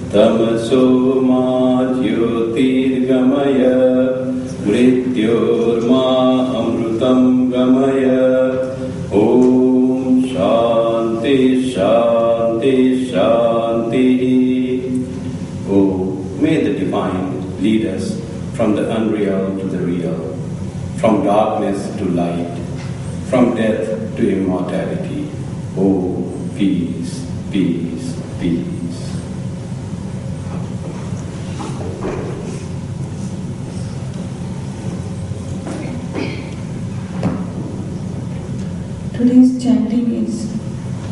Tamaso ma jyotirgamaya mrityorma amrutam gamaya. Om Shanti Shanti Shanti. Oh, may the Divine lead us from the unreal to the real, from darkness to light, from death to immortality. Oh, peace, peace, peace. Today's chanting is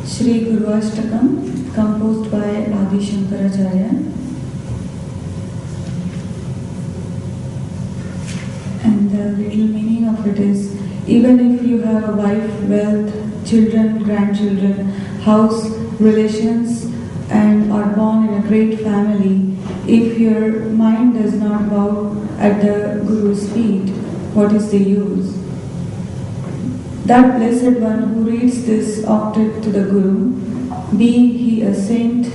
Shri Guru Ashtakam, composed by Adi Shankaracharya. And the little meaning of it is, even if you have a wife, wealth, children, grandchildren, house, relations, and are born in a great family, if your mind does not bow at the Guru's feet, what is the use? That blessed one who reads this octet to the Guru, be he a saint,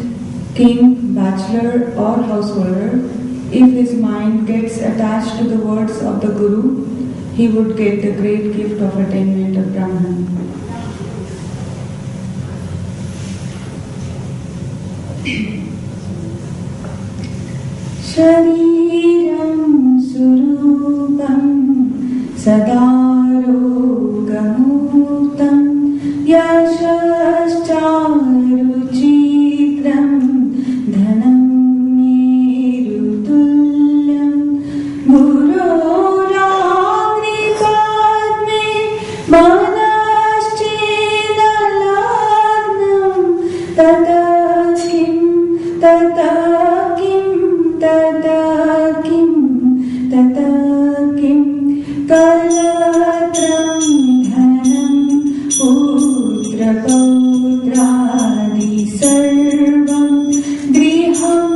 king, bachelor or householder, if his mind gets attached to the words of the Guru, he would get the great gift of attainment of Brahman. Shariram surupam sadarogamurtam yashascharuchitram dhanam merutulyam guroragripatme manaschedalagnam tatakim tatakim tatakim tatakim kalatram dhanam putra pautradi sarvam griham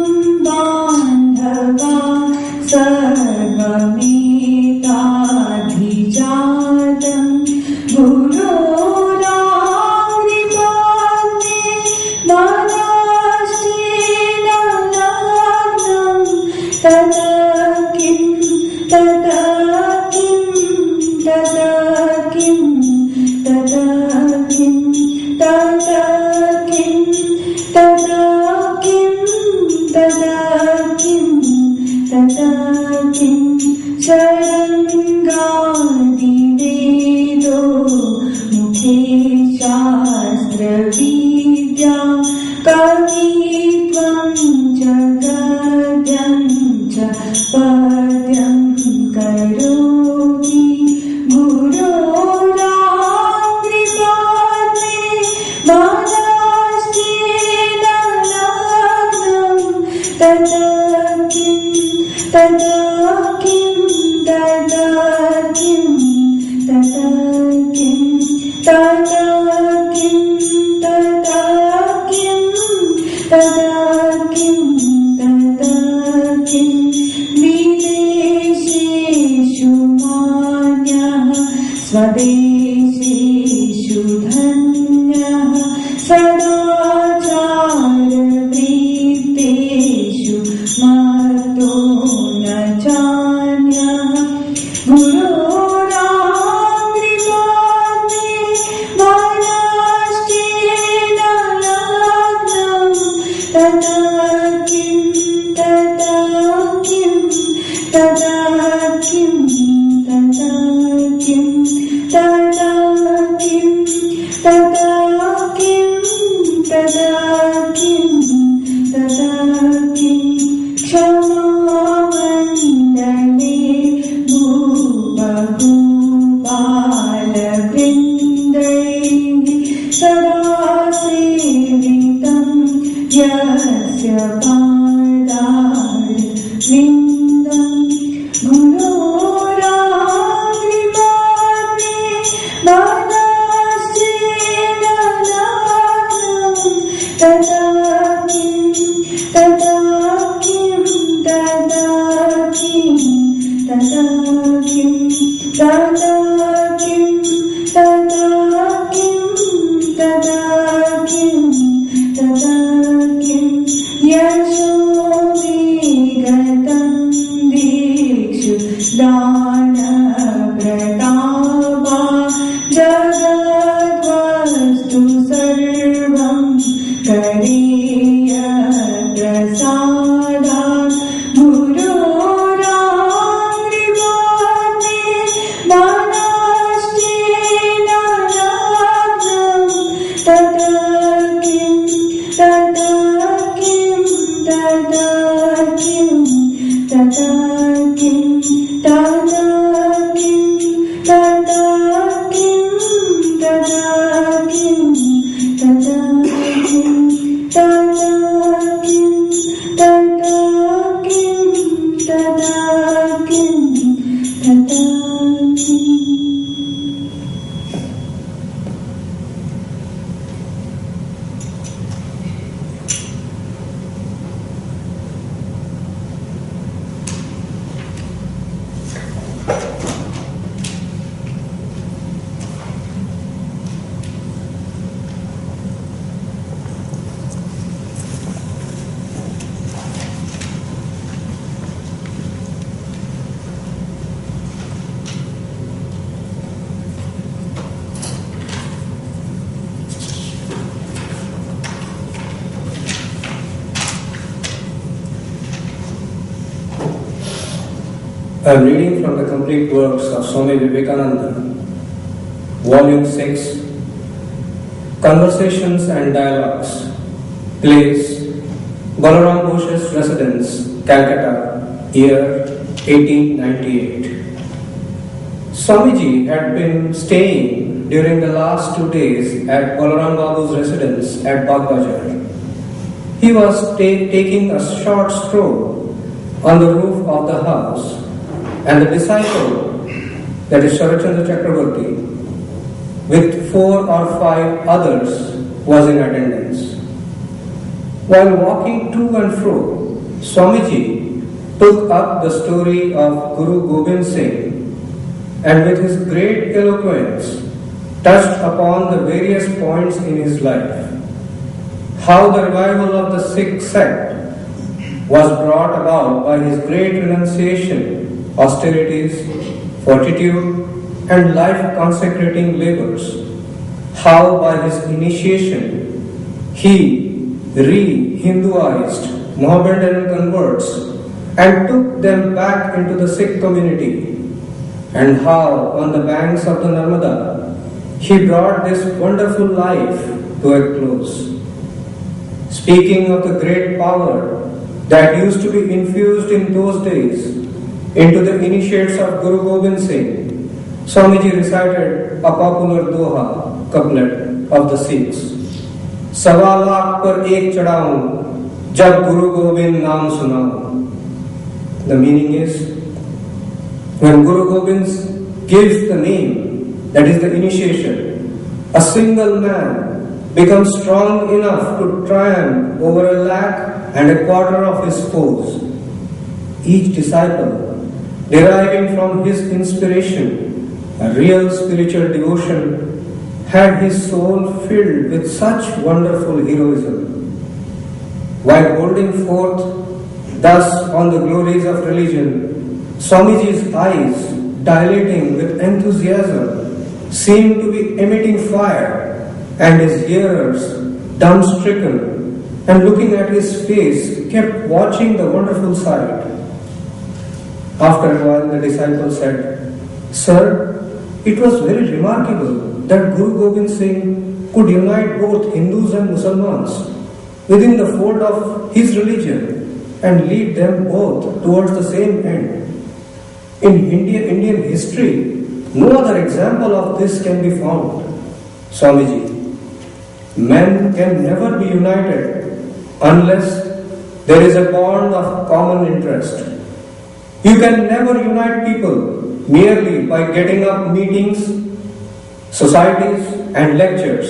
bandhava sarvametadhijatam guroragripatme manaschedalagnam tatakim tatakim tatakim tatakim tatakim tatakim tatakim tatakim sarangadi vedo mukhe shastra vidya kavitvam jagadyam cha padyam karoti guroragripatme manaschedalagnam tatakim tatakim tatakim tatakim tatakim tatakim tatakim tatakim videseshu manyah swadeseshu dhanyah sadacharvritteshu matto na chanyah guroragripatme manaschedalagnam tatakim tatakim tatakim tatakim tatakim tatakim tatakim tatakim kshamavandane bhupagopalavrindaihi sada sevitam yasya padar vindam guroragripatme manaschedalagnam I am reading from the complete works of Swami Vivekananda, Volume 6, Conversations and Dialogues, Place, Balaram Ghosh's Residence, Calcutta, year 1898. Swamiji had been staying during the last 2 days at Balaram Babu's residence at Bagbajar. He was taking a short stroll on the roof of the house, and the disciple, that is Sharachandra Chakravarti, with 4 or 5 others, was in attendance. While walking to and fro, Swamiji took up the story of Guru Gobind Singh and with his great eloquence touched upon the various points in his life. How the revival of the Sikh sect was brought about by his great renunciation, austerities, fortitude, and life-consecrating labors. How by his initiation he re-Hinduized Mohammedan converts and took them back into the Sikh community, and how on the banks of the Narmada he brought this wonderful life to a close. Speaking of the great power that used to be infused in those days into the initiates of Guru Gobind Singh, Swamiji recited a popular doha couplet of the Sikhs. Sawa lakh par ek chadaun, jab Guru Gobind naam sunaun. The meaning is, when Guru Gobind gives the name, that is the initiation, a single man becomes strong enough to triumph over 1,25,000 of his foes. Each disciple, deriving from his inspiration a real spiritual devotion, had his soul filled with such wonderful heroism. While holding forth thus on the glories of religion, Swamiji's eyes, dilating with enthusiasm, seemed to be emitting fire, and his hearers, dumb-stricken and looking at his face, kept watching the wonderful sight. After a while, the disciple said, Sir, it was very remarkable that Guru Gobind Singh could unite both Hindus and Muslims within the fold of his religion and lead them both towards the same end. In Indian history, no other example of this can be found. Swamiji, men can never be united unless there is a bond of common interest. You can never unite people merely by getting up meetings, societies and lectures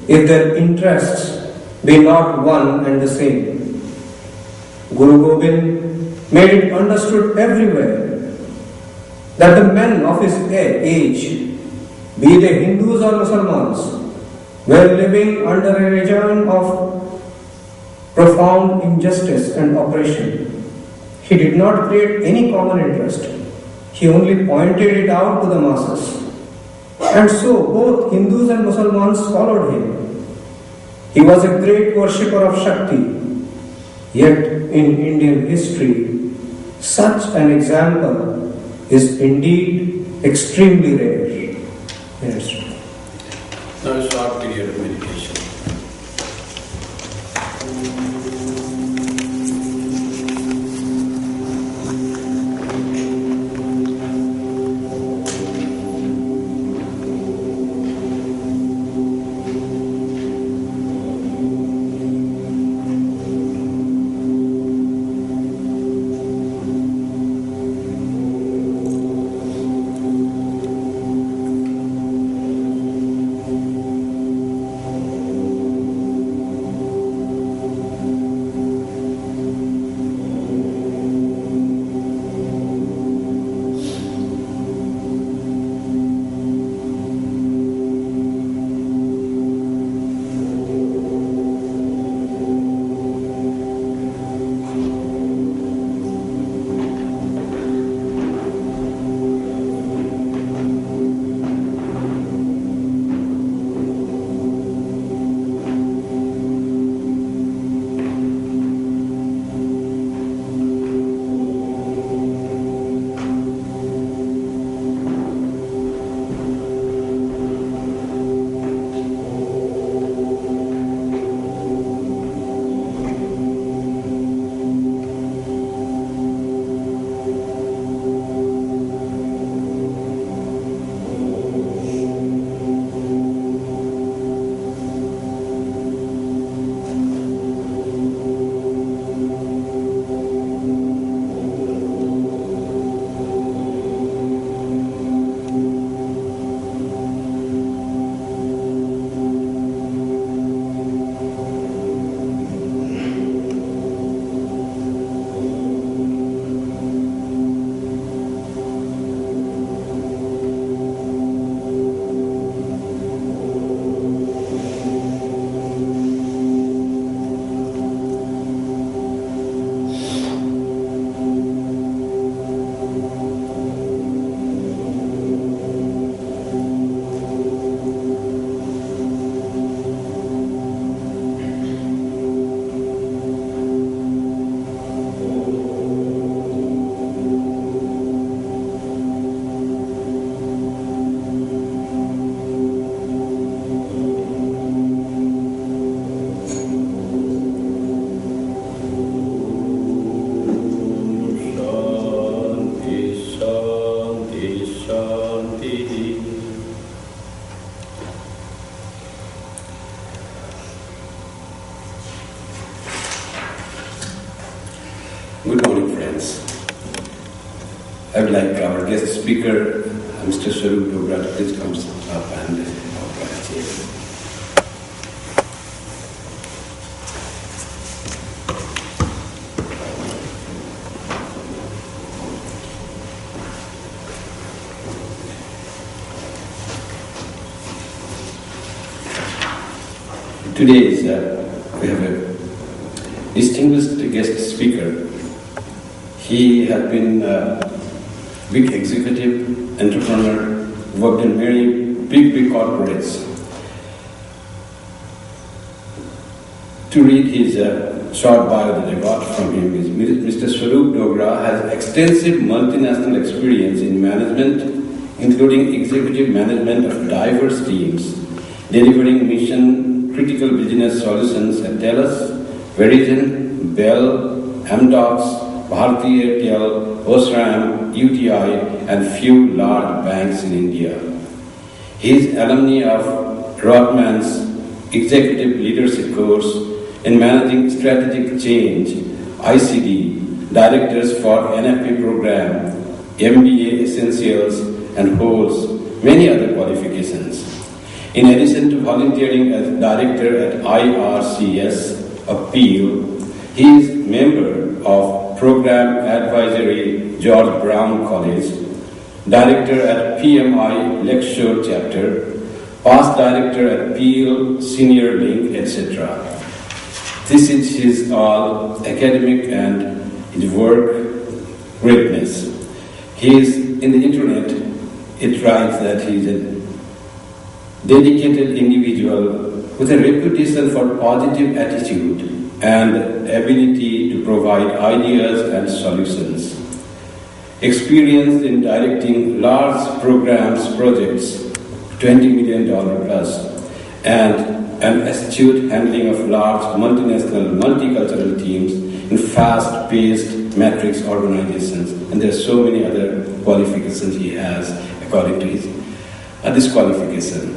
if their interests be not one and the same. Guru Gobind made it understood everywhere that the men of his age, be they Hindus or Muslims, were living under a regime of profound injustice and oppression. He did not create any common interest. He only pointed it out to the masses. And so both Hindus and Muslims followed him. He was a great worshipper of Shakti. Yet in Indian history, such an example is indeed extremely rare. Yes. Now a short period of meditation. friends. I would like our guest speaker, Mr. Swaroop Durga, to please come up and occupy a chair. Today we have a distinguished guest speaker. He has been a big executive, entrepreneur, worked in very big corporates. To read his short bio that I got from him is Mr. Swaroop Durga has extensive multinational experience in management, including executive management of diverse teams, delivering mission-critical business solutions at TELUS, Verizon, Bell, Amdocs, Bharti Airtel, Osram, UTI, and few large banks in India. He is alumni of Rodman's Executive Leadership course in Managing Strategic Change, ICD, Directors for NFP Program, MBA Essentials, and holds many other qualifications. In addition to volunteering as director at IRCS, Appeal, he is member of Program Advisory George Brown College, director at PMI Lecture Chapter, past director at Peel Senior Link, etc. This is his all academic and his work greatness. He is in the internet, it writes that he is a dedicated individual with a reputation for positive attitude and ability to provide ideas and solutions. Experienced in directing large programs, projects, $20 million plus, and an astute handling of large multinational, multicultural teams in fast-paced matrix organizations. And there are so many other qualifications he has according to his this qualification.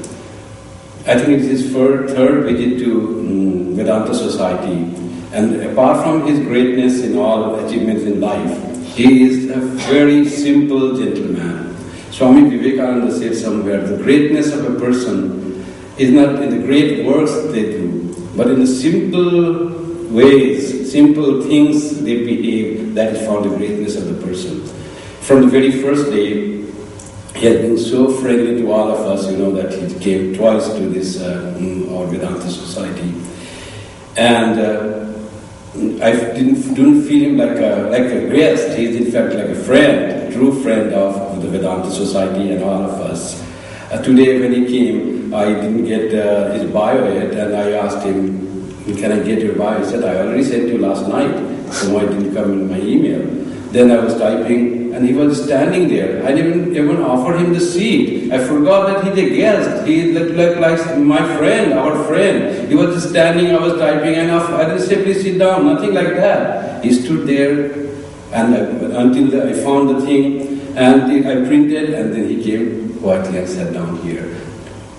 I think it is his third visit to Vedanta Society, and apart from his greatness in all achievements in life, he is a very simple gentleman. Swami Vivekananda said somewhere, the greatness of a person is not in the great works they do, but in the simple ways, simple things they behave, that is found the greatness of the person. From the very first day, he has been so friendly to all of us, that he came twice to this our Vedanta Society. And I didn't feel him like a guest. He's in fact like a friend, a true friend of the Vedanta Society and all of us. Today when he came, I didn't get his bio yet, and I asked him, can I get your bio? He said, I already sent you last night, so why didn't come in my email? Then I was typing, and he was standing there. I didn't even offer him the seat. I forgot that he's a guest. He looked like my friend, our friend. He was just standing, I was typing, and I didn't say, please sit down, nothing like that. He stood there, and until I found the thing, and I printed, and then he came quietly and sat down here.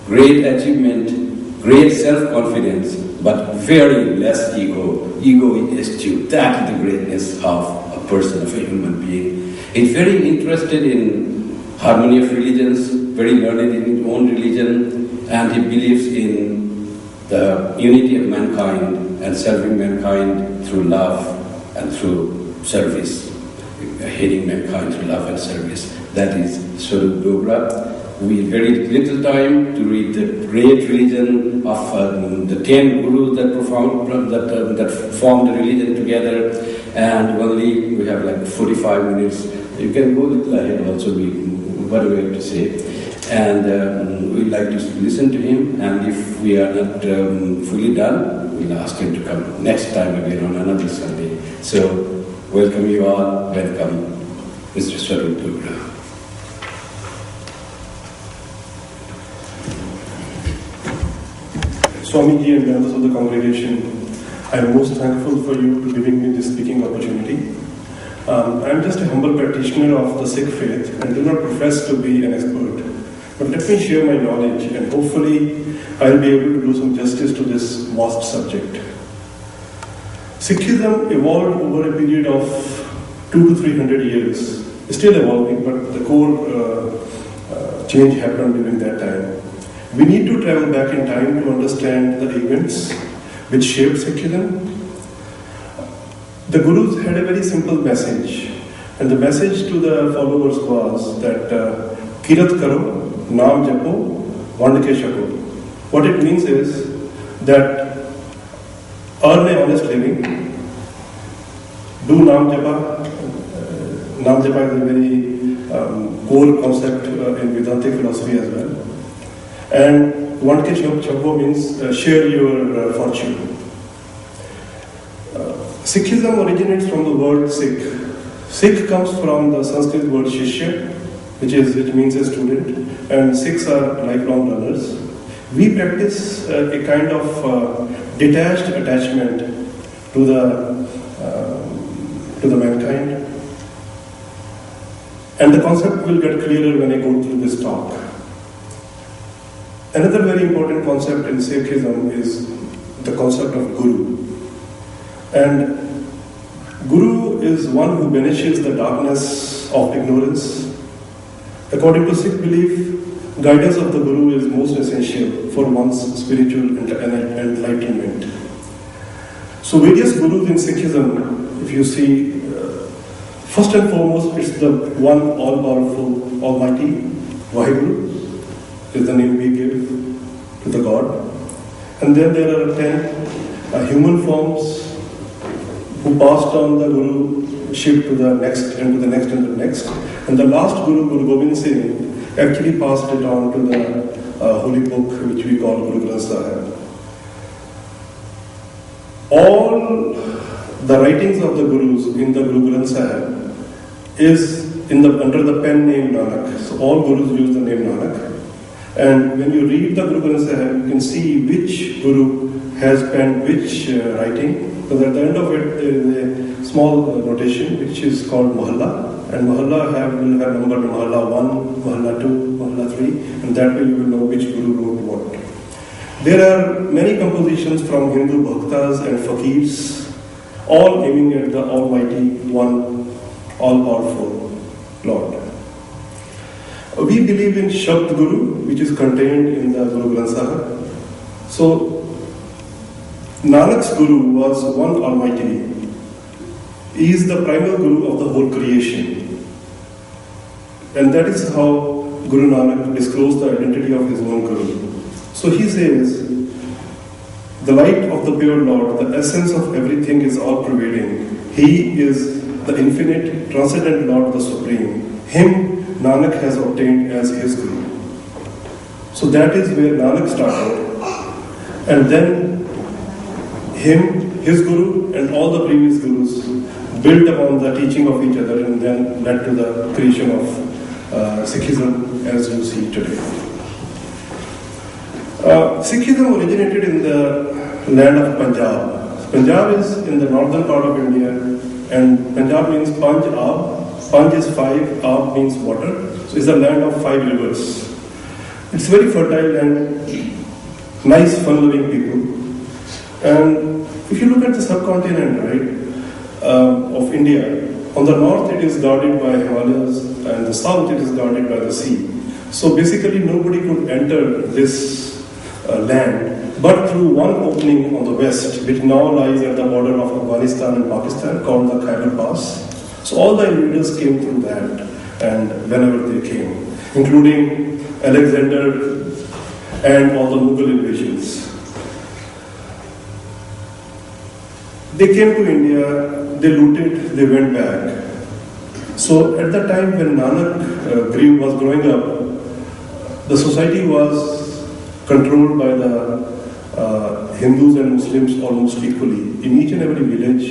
Great achievement, great self-confidence, but very less ego. Ego is astute. That is the greatness of a person, of a human being. He's very interested in harmony of religions, very learned in his own religion, and he believes in the unity of mankind and serving mankind through love and through service. Hating mankind through love and service. That is Swaroop Durga. We have very little time to read the great religion of the 10 gurus that formed the religion together, and only we have like 45 minutes. You can go a little ahead also, whatever you have to say. And we'd like to listen to him, and if we are not fully done, we'll ask him to come next time again on another Sunday. So, welcome you all, welcome Mr. Swaroop Durga. Swamiji and members of the congregation, I am most thankful for you to giving me this speaking opportunity. I am just a humble practitioner of the Sikh faith and do not profess to be an expert. But let me share my knowledge, and hopefully I will be able to do some justice to this vast subject. Sikhism evolved over a period of 200 to 300 years. Still evolving, but the core change happened during that time. We need to travel back in time to understand the events which shaped Sikhism. The Gurus had a very simple message, and the message to the followers was that Kirat karo, naam japo, vand ke shako. What it means is that earn a honest living, do naam japa. Naam japa is a very core concept in Vedantic philosophy as well. And vand ke shako means share your fortune. Sikhism originates from the word Sikh. Sikh comes from the Sanskrit word Shishya, which means a student, and Sikhs are lifelong learners. We practice a kind of detached attachment to the mankind, and the concept will get clearer when I go through this talk. Another very important concept in Sikhism is the concept of Guru. And Guru is one who banishes the darkness of ignorance. According to Sikh belief, guidance of the Guru is most essential for one's spiritual enlightenment. So various Gurus in Sikhism, if you see, first and foremost, it's the one all-powerful, almighty, Vaheguru, is the name we give to the God. And then there are 10 human forms who passed on the Guruship to the next and to the next and the next. And the last Guru, Guru Gobind Singh, actually passed it on to the holy book which we call Guru Granth Sahib. All the writings of the Gurus in the Guru Granth Sahib is under the pen name Nanak. So all Gurus use the name Nanak. And when you read the Guru Granth Sahib, you can see which Guru has penned which writing. Because at the end of it, there is a small notation which is called Mahalla. And Mahalla will have number Mahalla 1, Mahalla 2, Mahalla 3, and that way you will know which Guru wrote what. There are many compositions from Hindu bhaktas and fakirs, all aiming at the Almighty One, all-powerful Lord. We believe in Shabd Guru, which is contained in the Guru Granth Sahib. So, Nanak's Guru was one Almighty. He is the primal Guru of the whole creation. And that is how Guru Nanak disclosed the identity of his own Guru. So he says, the light of the pure Lord, the essence of everything is all-pervading. He is the infinite, transcendent Lord, the Supreme. Him, Nanak has obtained as his Guru. So that is where Nanak started. And then his Guru, and all the previous Gurus built upon the teaching of each other and then led to the creation of Sikhism as you see today. Sikhism originated in the land of Punjab. Punjab is in the northern part of India, and Punjab means Panj Aab. Panj is 5, Aab means water. So it's the land of 5 rivers. It's very fertile and nice, fun-loving people. And if you look at the subcontinent, right, of India, on the north it is guarded by Himalayas, and the south it is guarded by the sea. So basically nobody could enter this land, but through one opening on the west, which now lies at the border of Afghanistan and Pakistan, called the Khyber Pass. So all the invaders came through that, and whenever they came, including Alexander and all the Mughal invasions. They came to India, they looted, they went back. So at the time when Nanak was growing up, the society was controlled by the Hindus and Muslims almost equally. In each and every village,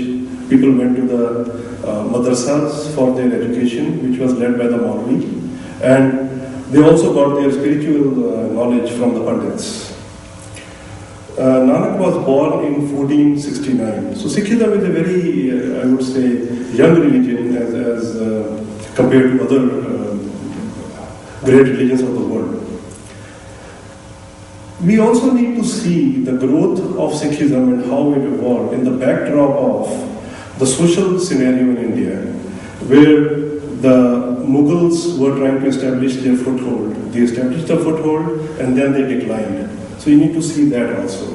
people went to the madrasas for their education, which was led by the Maulvi. And they also got their spiritual knowledge from the Pandits. Nanak was born in 1469. So Sikhism is a very, I would say, young religion as compared to other great religions of the world. We also need to see the growth of Sikhism and how it evolved in the backdrop of the social scenario in India. where the Mughals were trying to establish their foothold. They established the foothold and then they declined. So you need to see that also.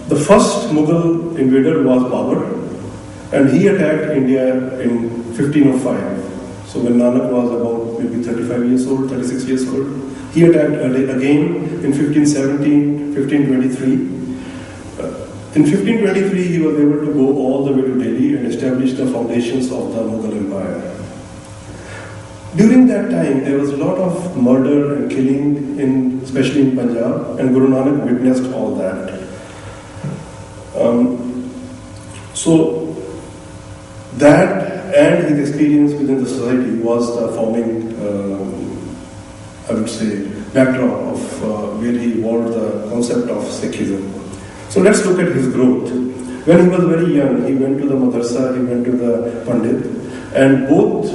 The first Mughal invader was Babur, and he attacked India in 1505. So when Nanak was about maybe 35 years old, 36 years old, he attacked again in 1517, 1523. In 1523, he was able to go all the way to Delhi and establish the foundations of the Mughal Empire. During that time, there was a lot of murder and killing, especially in Punjab, and Guru Nanak witnessed all that. So that and his experience within the society was the forming, I would say, backdrop of where he evolved the concept of Sikhism. So let's look at his growth. When he was very young, he went to the madrasa, he went to the pandit, and both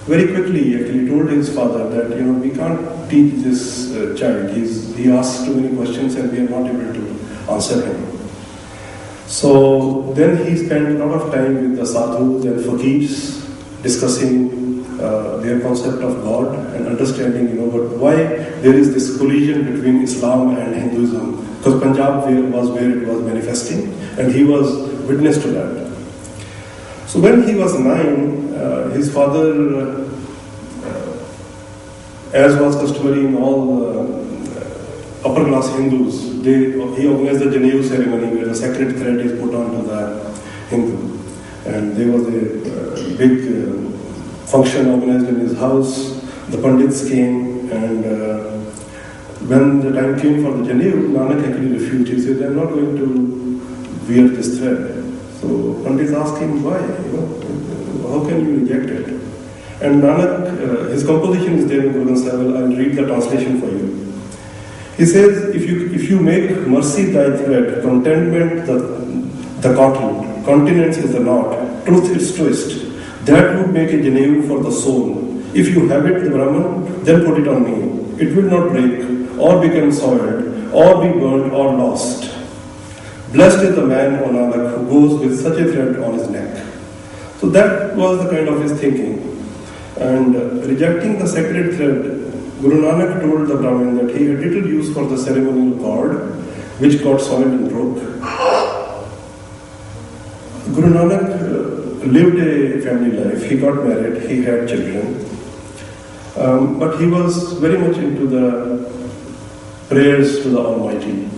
very quickly actually told his father that we can't teach this child. He asks too many questions and we are not able to answer him. So then he spent a lot of time with the sadhus and faqirs discussing their concept of God and understanding why there is this collision between Islam and Hinduism. Because Punjab was where it was manifesting, and he was witness to that. So when he was 9, his father, as was customary in all upper class Hindus, he organized the Janevu ceremony where the sacred thread is put onto the Hindu. And there was a big function organized in his house. The Pandits came, and when the time came for the Janevu, Nanak actually refused. He said, I'm not going to wear this thread. So Pandits asked him why, how can you reject it? And Nanak, his composition is there in Guru Granth Sahib. I'll read the translation for you. He says, if you make mercy thy thread, contentment the cotton, continence is the knot, truth its twist, that would make a Janevu for the soul. If you have it, the Brahman, then put it on me. It will not break, or become soiled, or be burnt, or lost. Blessed is the man, O Nanak, who goes with such a thread on his neck. So that was the kind of his thinking. And rejecting the sacred thread, Guru Nanak told the Brahmin that he had little use for the ceremonial cord, which got soiled and broke. Guru Nanak lived a family life. He got married, he had children. But he was very much into the prayers to the Almighty.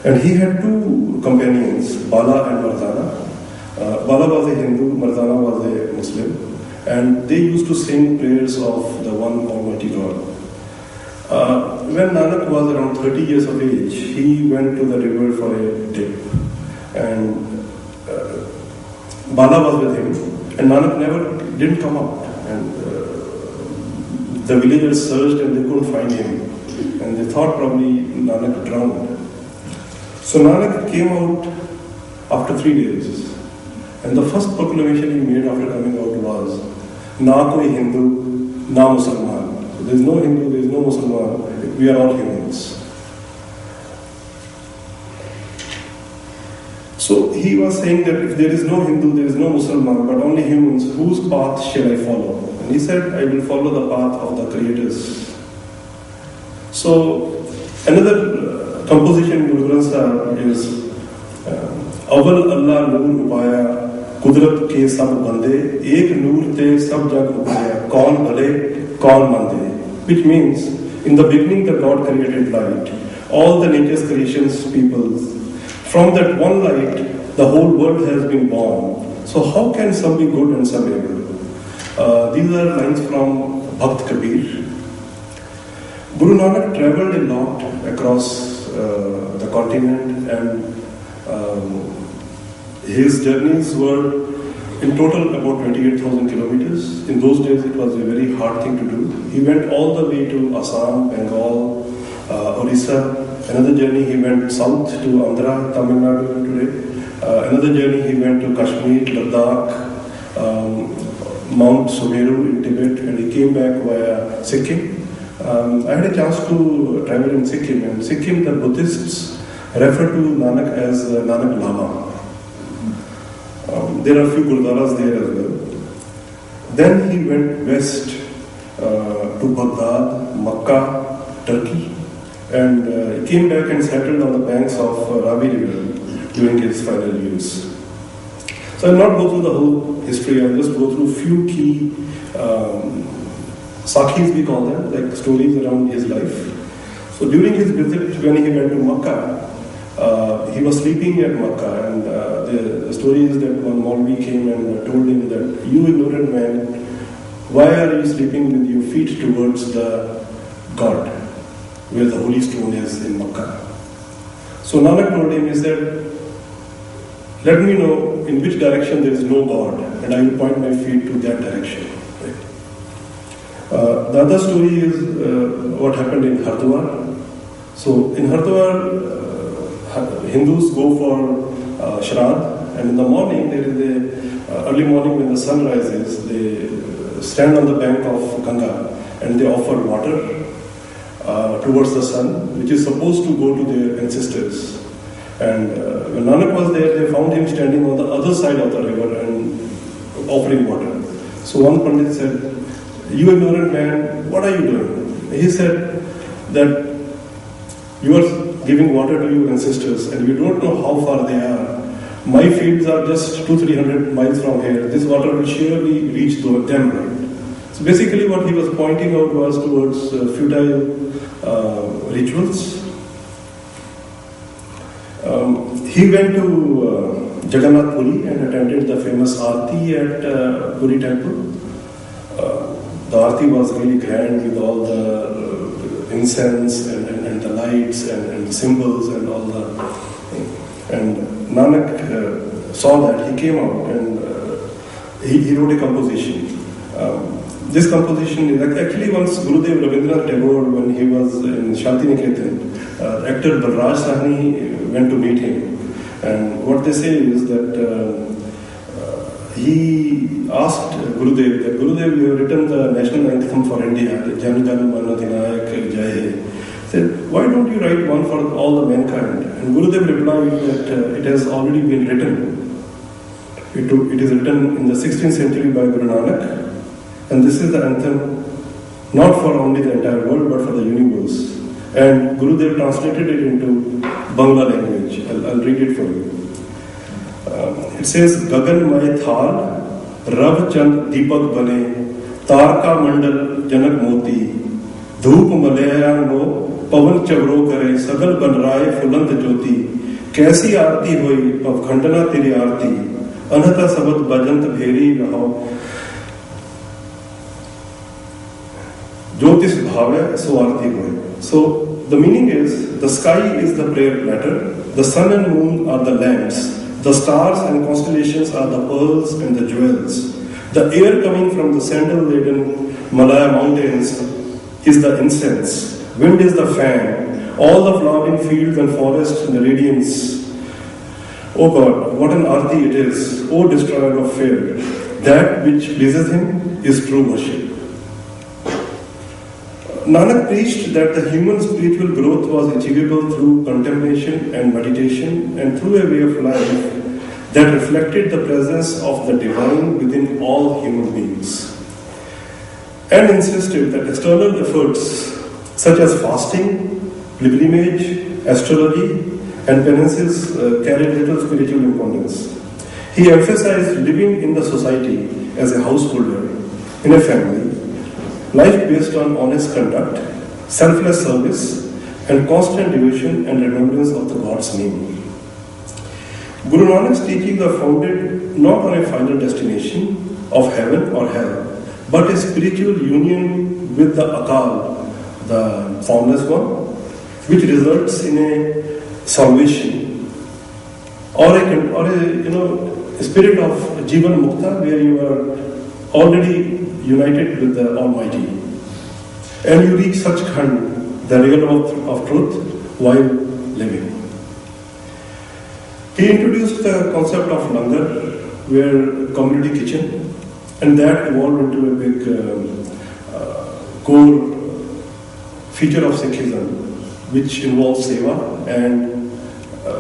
And he had two companions, Bala and Mardana. Bala was a Hindu, Mardana was a Muslim. And they used to sing prayers of the one Almighty God. When Nanak was around 30 years of age, he went to the river for a dip. And Bala was with him. And Nanak didn't come out. And the villagers searched and they couldn't find him. And they thought probably Nanak drowned. So Nanak came out after 3 days. And the first proclamation he made after coming out was, Na koi Hindu, na Musalman. So there is no Hindu, there is no Musalman, we are all humans. So he was saying that if there is no Hindu, there is no Musalman, but only humans, whose path shall I follow? And he said, I will follow the path of the creators. So another composition in Guru Granth Sahib is Aval Allah Noor Upaya Kudrat ke sab bande ek noor te sab jag upaya kaun bhale kaun mande, which means in the beginning the God created light, all the nature's creations, peoples. From that one light the whole world has been born. So how can some be good and some evil? These are lines from Bhakt Kabir. Guru Nanak traveled a lot across the continent, and his journeys were in total about 28,000 kilometers. In those days it was a very hard thing to do. He went all the way to Assam, Bengal, Orissa. Another journey he went south to Andhra, Tamil Nadu today. Another journey he went to Kashmir, Ladakh, Mount Sumeru in Tibet, and he came back via Sikkim. I had a chance to travel in Sikkim, and Sikkim, the Buddhists refer to Nanak as Nanak Lama. There are a few gurudwaras there as well. Then he went west to Baghdad, Makkah, Turkey, and he came back and settled on the banks of Ravi River during his final years. So I'll not go through the whole history, I'll just go through few key sakhis, we call them, like stories around his life. So during his visit, when he went to Makkah, he was sleeping at Makkah, and the story is that one Maulvi came and told him that, "You ignorant man, why are you sleeping with your feet towards the God, where the holy stone is in Makkah?" So Nanak told him, he said, "Let me know in which direction there is no God, and I will point my feet to that direction." Right? The other story is what happened in Hardwar. So in Hardwar, Hindus go for Shraddh, and in the morning, there is early morning when the sun rises, they stand on the bank of Ganga and they offer water towards the sun, which is supposed to go to their ancestors. And when Nanak was there, they found him standing on the other side of the river and offering water. So one Pandit said, "You ignorant man, what are you doing?" He said that you are giving water to your ancestors and you don't know how far they are. My fields are just 200-300 miles from here. This water will surely reach them. Right? So basically what he was pointing out was towards futile rituals. He went to Jagannath Puri and attended the famous Aarti at Puri temple. The Aarti was really grand with all the incense and the lights and the symbols and all the thing. And Nanak saw that, he came out and he wrote a composition. This composition is actually once Gurudev Rabindranath Tagore, when he was in Shantiniketan, actor Balraj Sahni went to meet him. And what they say is that he asked Gurudev that, "Gurudev, you have written the national anthem for India, Jan Jan Man Adhinayak Jai." He said, "Why don't you write one for all the mankind?" And Gurudev replied that it has already been written. It is written in the 16th century by Guru Nanak, and this is the anthem not for only the entire world but for the universe. And Gurudev translated it into Bangla language. I'll read it for you. It says, "Gagan May Thal, Rav Chand Deepak Bane, Tarka Mandal Janak Moti, Dhoop Malayan Mo, Pavan Chavro Kare, Sagal Banraye Fulant Jyoti, Kaisi Aarti Hoi, Pavkhandana Teri Aarti, Anhata Sabad Bajant Bheri Raho, Jyotis Bhave, So Aarti Hoi." So the meaning is, the sky is the prayer platter, the sun and moon are the lamps, the stars and constellations are the pearls and the jewels. The air coming from the sandal-laden Malaya mountains is the incense. Wind is the fan. All the flowering fields and forests in the radiance. Oh God, what an arti it is, O destroyer of fear. That which pleases him is true worship. Nanak preached that the human spiritual growth was achievable through contemplation and meditation and through a way of life that reflected the presence of the divine within all human beings, and insisted that external efforts such as fasting, pilgrimage, astrology, and penances carried little spiritual importance. He emphasized living in the society as a householder, in a family, life based on honest conduct, selfless service, and constant devotion and remembrance of the God's name. Guru Nanak's teachings are founded not on a final destination of heaven or hell, but a spiritual union with the Akal, the formless one, which results in a salvation or a spirit of Jivan Mukta, where you are already united with the Almighty, and you reach such khand, the realm of truth, while living. He introduced the concept of langar, where community kitchen, and that evolved into a big core feature of Sikhism, which involves seva and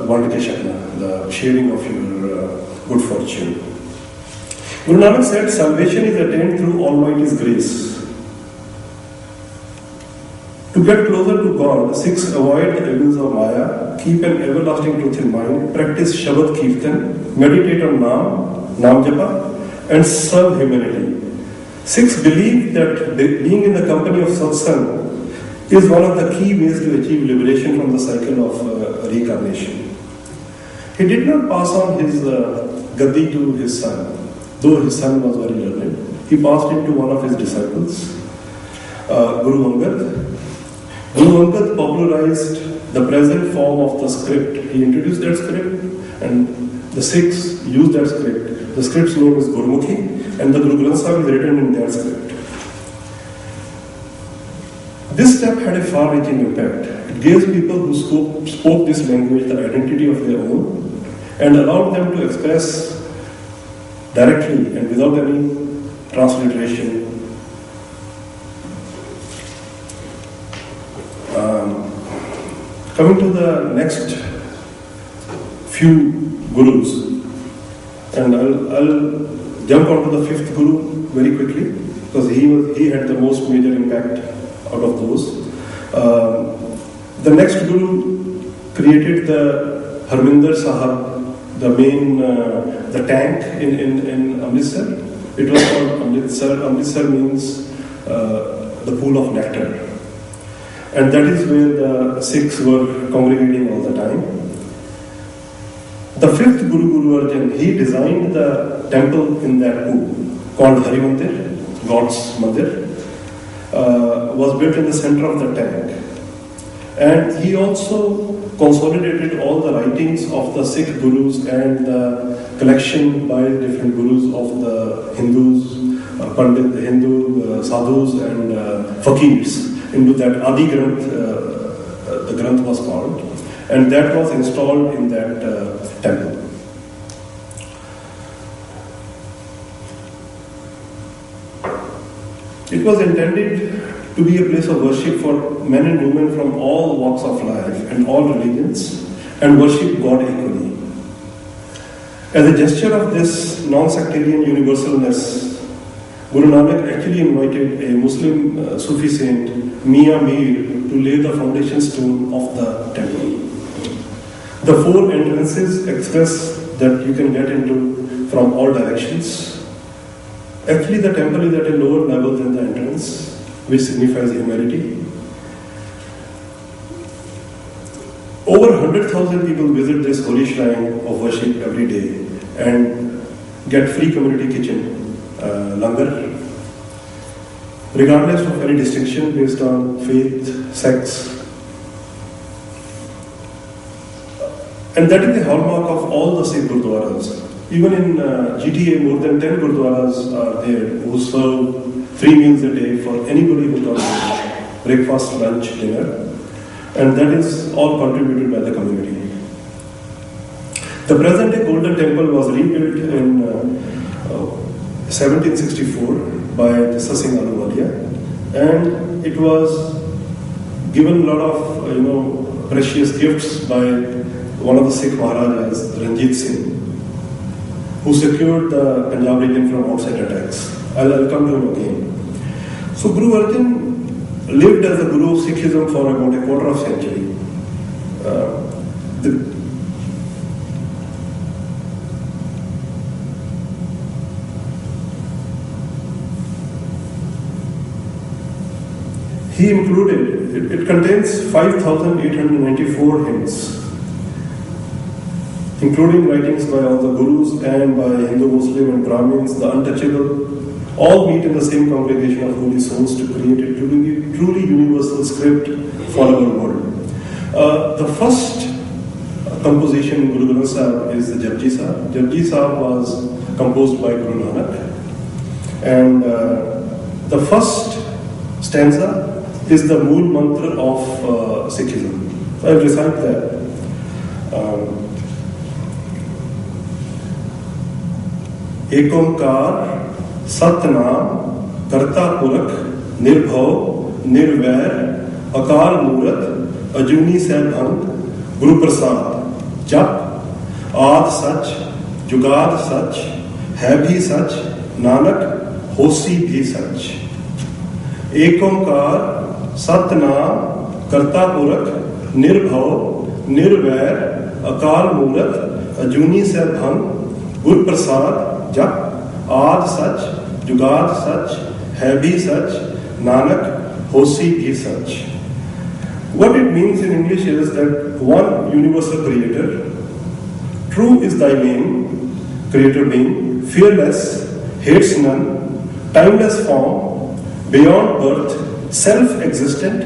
Vandike Shakna, the sharing of your good fortune. Guru Nanak said, salvation is attained through Almighty's grace. To get closer to God, Sikhs avoid the evils of Maya, keep an everlasting truth in mind, practice Shabad Kirtan, meditate on Nam Japa, and serve humanity. Sikhs believe that being in the company of Satsang is one of the key ways to achieve liberation from the cycle of reincarnation. He did not pass on his gaddi to his son, though his son was very learned. He passed it to one of his disciples, Guru Angad. Guru Angad popularized the present form of the script. He introduced that script and the Sikhs used that script. The script's name is Gurmukhi and the Guru Granth Sahib is written in that script. This step had a far-reaching impact. It gave people who spoke this language the identity of their own and allowed them to express directly and without any transliteration. Coming to the next few gurus, and I'll jump onto the fifth guru very quickly because he had the most major impact out of those. The next guru created the Harminder Sahib, the main, the tank in Amritsar. It was called Amritsar. Amritsar means the pool of nectar. And that is where the Sikhs were congregating all the time. The fifth Guru Arjan, he designed the temple in that pool called Hari Mandir, God's Mandir, was built in the center of the tank. And he also consolidated all the writings of the Sikh Gurus and the collection by different Gurus of the Hindus, Pandit, the Hindu sadhus and fakirs into that Adi Granth, the Granth was called, and that was installed in that temple. It was intended to be a place of worship for men and women from all walks of life and all religions, and worship God equally. As a gesture of this non-sectarian universalness, Guru Nanak actually invited a Muslim Sufi saint, Mian Mir, to lay the foundation stone of the temple. The four entrances express that you can get into from all directions. Actually, the temple is at a lower level than the entrance, which signifies humility. Over 100,000 people visit this holy shrine of worship every day and get free community kitchen, langar, regardless of any distinction based on faith, sex. And that is the hallmark of all the Sikh Gurdwaras. Even in GTA, more than 10 Gurdwaras are there who serve 3 meals a day for anybody who comes, breakfast, lunch, dinner. And that is all contributed by the community. The present-day Golden Temple was rebuilt in 1764 by Jassa Singh Ahluwalia, and it was given a lot of precious gifts by one of the Sikh Maharajas, Ranjit Singh, who secured the Punjab region from outside attacks. I'll come to him again. So Guru Arjan lived as a guru of Sikhism for about a quarter of a century. He included, it contains 5,894 hymns, including writings by all the Gurus and by Hindu, Muslim and Brahmins, the untouchable, all meet in the same congregation of holy souls to create a truly universal script for our world. The first composition in Guru Granth Sahib is the Japji Sahib. Japji Sahib was composed by Guru Nanak. And the first stanza is the Mool Mantra of Sikhism. I'll recite that. Ekomkar Satnam Karta Purakh Nirbhav Nirvair Akal Murat Ajuni Saibhang Guru Prasad Jap Aad Sach जुगाद सच, है भी सच, नानक होसी भी सच। एक ओंकार सतनाम करता पुरख निर्भव निर्वैर अकाल मूरत अजूनी से भंग गुर प्रसाद जप आद सच जुगाद सच है भी सच नानक होसी भी सच। What it means in English is that one universal creator, true is thy name, creator being, fearless, hates none, timeless form, beyond birth, self-existent,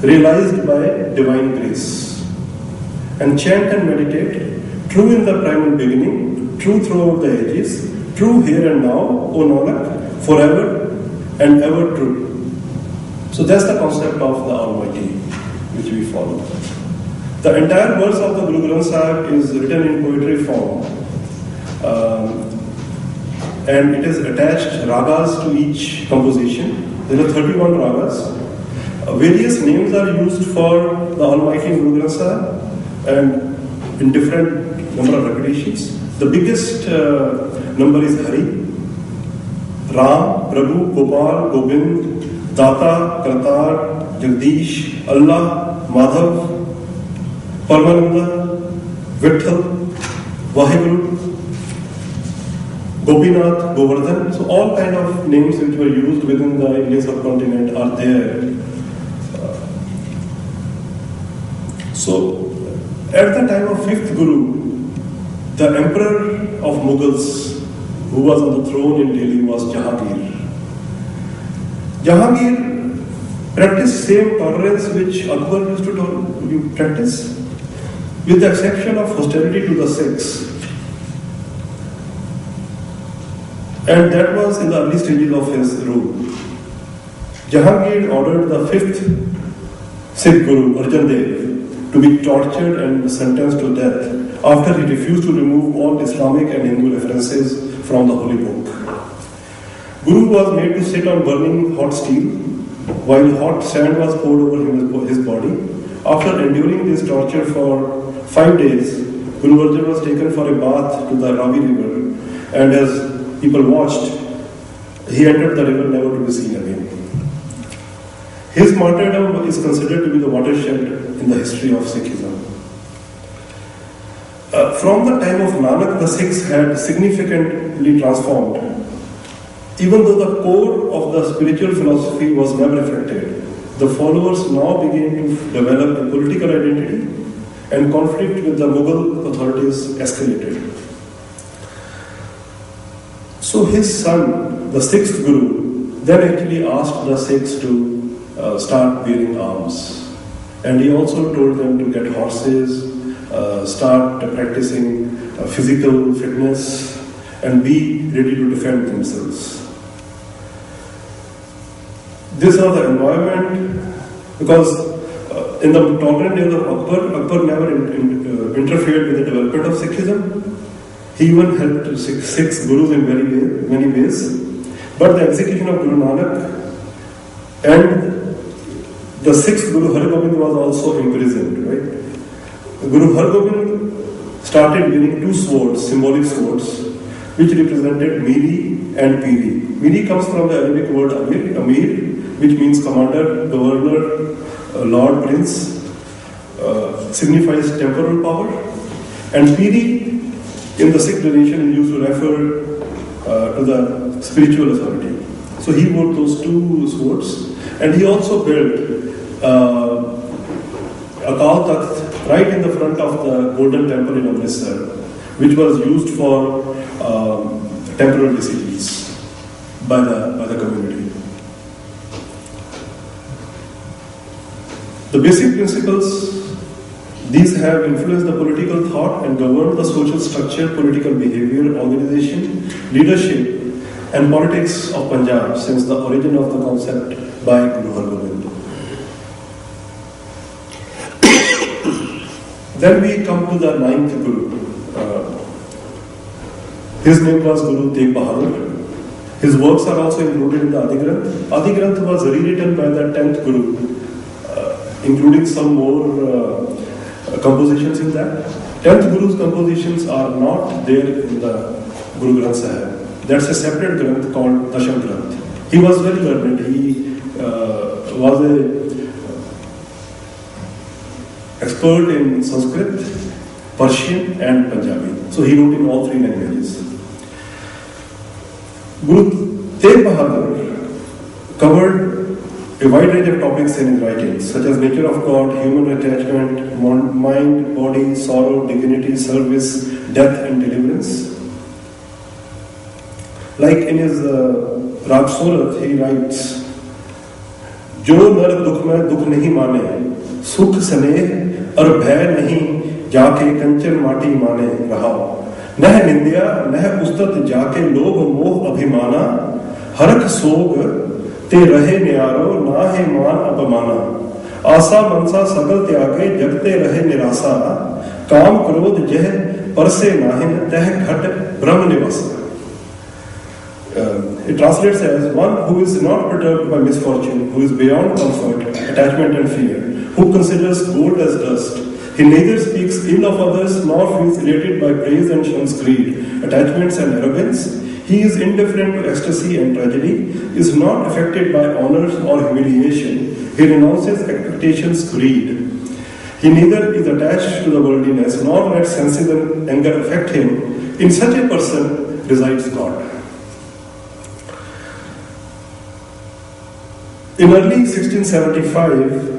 realized by divine grace. And chant and meditate, true in the primal beginning, true throughout the ages, true here and now, O Nanak, forever and ever true. So that's the concept of the Almighty which we follow. The entire verse of the Guru Granth Sahib is written in poetry form, and it is attached ragas to each composition. There are 31 ragas. Various names are used for the Almighty Guru Granth Sahib, and in different number of repetitions. The biggest number is Hari, Ram, Prabhu, Gopal, Gobind, Data, Kartar, Jagdish, Allah, Madhav, Paramananda, Vitthal, Vaheguru, Gopinath, Govardhan. So all kind of names which were used within the Indian subcontinent are there. So at the time of 5th Guru, the emperor of Mughals who was on the throne in Delhi was Jahangir. Jahangir practiced same tolerance which Akbar used to practice, with the exception of hostility to the Sikhs. And that was in the early stages of his rule. Jahangir ordered the 5th Sikh Guru, Arjan Dev, to be tortured and sentenced to death after he refused to remove all Islamic and Hindu references from the holy book. Guru was made to sit on burning hot steel while hot sand was poured over his body. After enduring this torture for 5 days, Guru Arjan was taken for a bath to the Ravi river, and as people watched, he entered the river never to be seen again. His martyrdom is considered to be the watershed in the history of Sikhism. From the time of Nanak, the Sikhs had significantly transformed. Even though the core of the spiritual philosophy was never affected, the followers now began to develop a political identity, and conflict with the Mughal authorities escalated. So his son, the 6th Guru, then actually asked the Sikhs to start bearing arms. And he also told them to get horses, start practicing physical fitness, and be ready to defend themselves. This was the environment, because in the tolerant days of Akbar never interfered with the development of Sikhism. He even helped six gurus in many ways. But the execution of Guru Nanak and the 6th Guru Har Gobind was also imprisoned, right? Guru Har Gobind started wearing 2 swords, symbolic swords, which represented Miri and Piri. Miri comes from the Arabic word Amir, which means commander, governor, lord, prince, signifies temporal power. And Piri in the Sikh tradition is used to refer to the spiritual authority. So he wore those 2 swords, and he also built a Akal Takht right in the front of the Golden Temple in Amritsar, which was used for temporal decisions by the community. The basic principles, these have influenced the political thought and governed the social structure, political behavior, organization, leadership, and politics of Punjab since the origin of the concept by Guru Har Gobind. Then we come to the 9th Guru. His name was Guru Tegh Bahadur. His works are also included in the Adi Granth. Adi Granth was rewritten by the 10th Guru, including some more compositions in that. 10th Guru's compositions are not there in the Guru Granth Sahib. That's a separate Granth called Dasham Granth. He was very learned. He was a expert in Sanskrit, Persian and Punjabi. So he wrote in all three languages. Guru Tegh Bahadur covered a wide range of topics in his writings, such as nature of God, human attachment, mind, body, sorrow, divinity, service, death and deliverance. Like in his Rag Surat, he writes, जो नर दुख में दुख नहीं माने, सुख स्नेह और भय नहीं, जाके कंचन माटी माने रहा। नह निंदिया नह उस्तत जाके लोभ मोह अभिमाना, हरख सोग ते रहे न्यारो ना है मान अपमाना। आशा मनसा सकल त्यागे जगते रहे निराशा, काम क्रोध जह परसे नाहिन तह घट ब्रह्म निवासा। It translates as one who is not perturbed by misfortune, who is beyond comfort, attachment and fear, who considers gold as dust. He neither speaks ill of others nor feels elated by praise and shuns greed, attachments and arrogance. He is indifferent to ecstasy and tragedy, is not affected by honors or humiliation. He renounces expectations, greed. He neither is attached to the worldliness nor lets senses and anger affect him. In such a person resides God. In early 1675,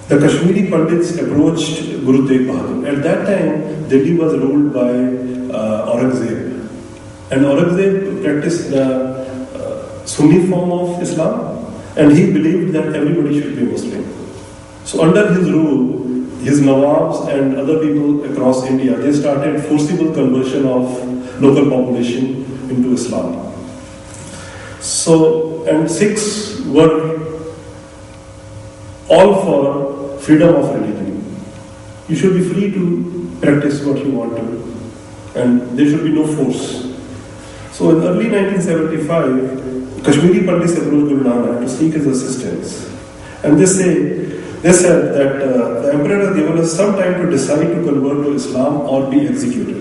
the Kashmiri Pandits approached Guru Tegh Bahadur. At that time, Delhi was ruled by Aurangzeb. And Aurangzeb practiced the Sunni form of Islam, and he believed that everybody should be Muslim. So under his rule, his Nawabs and other people across India, they started forcible conversion of local population into Islam. So, and Sikhs were all for freedom of religion. You should be free to practice what you want to, and there should be no force. So in early 1975, Kashmiri Pandits approached Guru Nanak to seek his assistance. And they said that the emperor has given us some time to decide to convert to Islam or be executed.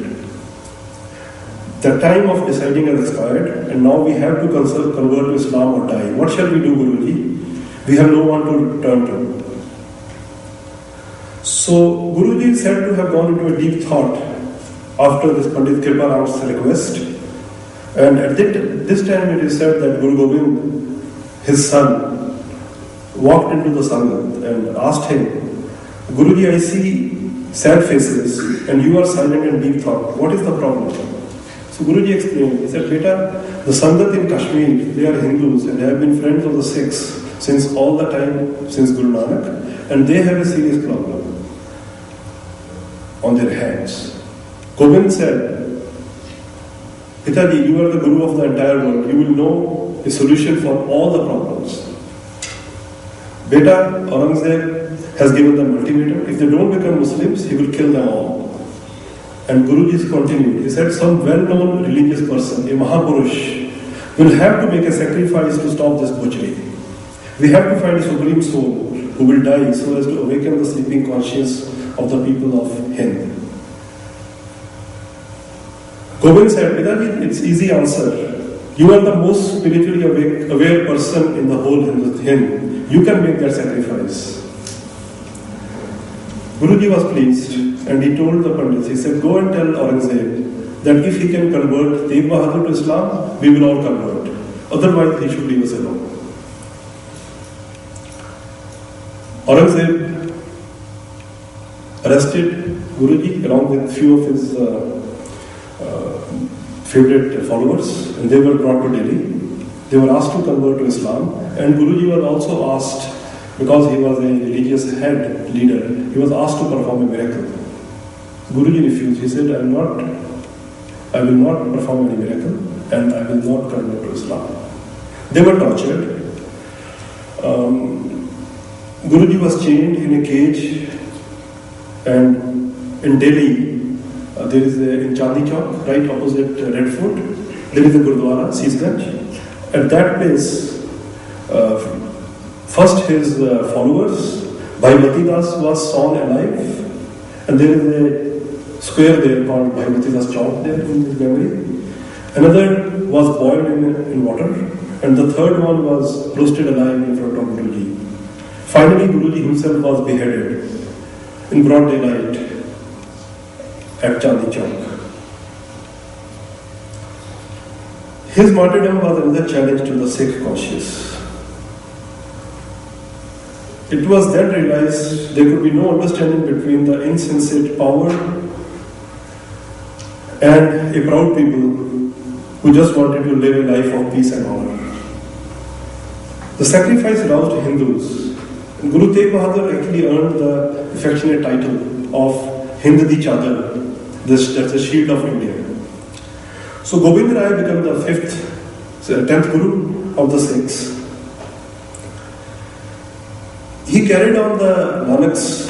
The time of deciding has expired, and now we have to convert to Islam or die. What shall we do, Guruji? We have no one to turn to. So Guruji is said to have gone into a deep thought after this Pandit Kripa Ram's request. And at this time it is said that Guru Gobind, his son, walked into the Sangat and asked him, Guruji, I see sad faces and you are silent and deep thought. What is the problem? So Guruji explained, he said, Beta, the Sangat in Kashmir, they are Hindus and they have been friends of the Sikhs since all the time, since Guru Nanak, and they have a serious problem on their hands. Gobind said, Pitaji, you are the Guru of the entire world. You will know a solution for all the problems. Beta, Aurangzeb has given them ultimatum. If they don't become Muslims, he will kill them all. And Guruji continued. He said, some well-known religious person, a Mahapurush, will have to make a sacrifice to stop this butchery. We have to find a supreme soul who will die so as to awaken the sleeping conscience of the people of Hind. Gobind said, Pidaji, it's easy answer. You are the most spiritually aware person in the whole Hind. You can make that sacrifice. Guruji was pleased and he told the Pandits, he said, go and tell Aurangzeb that if he can convert Tegh Bahadur to Islam, we will all convert. Otherwise, he should leave us alone. Aurangzeb arrested Guruji along with few of his favorite followers, and they were brought to Delhi. They were asked to convert to Islam, and Guruji was also asked, because he was a religious head leader, he was asked to perform a miracle. Guruji refused. He said, I will not perform any miracle, and I will not convert to Islam. They were tortured. Guruji was chained in a cage, and in Delhi, there is in Chandni Chowk, right opposite Red Fort, there is a Gurdwara, Seesganj. At that place, first his followers, Bhai Mati Das was sawn alive And there is a square there called Bhagavati's Chowk there in his memory. Another was boiled in water, and the third one was roasted alive in front of Guruji. Finally, Guruji himself was beheaded in broad daylight at Chandni Chowk. His martyrdom was another challenge to the Sikh conscience. It was then realized there could be no understanding between the insensate power and a proud people who just wanted to live a life of peace and honor. The sacrifice roused Hindus. And Guru Tegh Bahadur actually earned the affectionate title of Hind Di Chadar, that's the shield of India. So Gobind Rai became the 10th Guru of the Sikhs. He carried on the Nanak's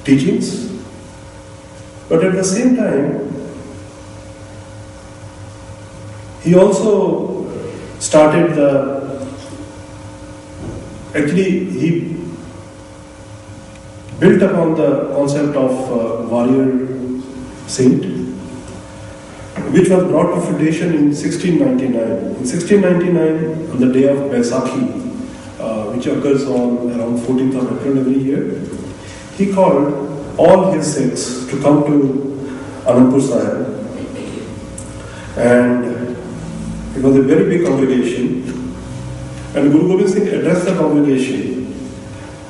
teachings, but at the same time, he also started he built upon the concept of warrior saint, which was brought to fruition in 1699. In 1699, on the day of Baisakhi, which occurs on around 14th of April every year, he called all his Sikhs to come to Anandpur Sahib. And it was a very big congregation. And Guru Gobind Singh addressed the congregation.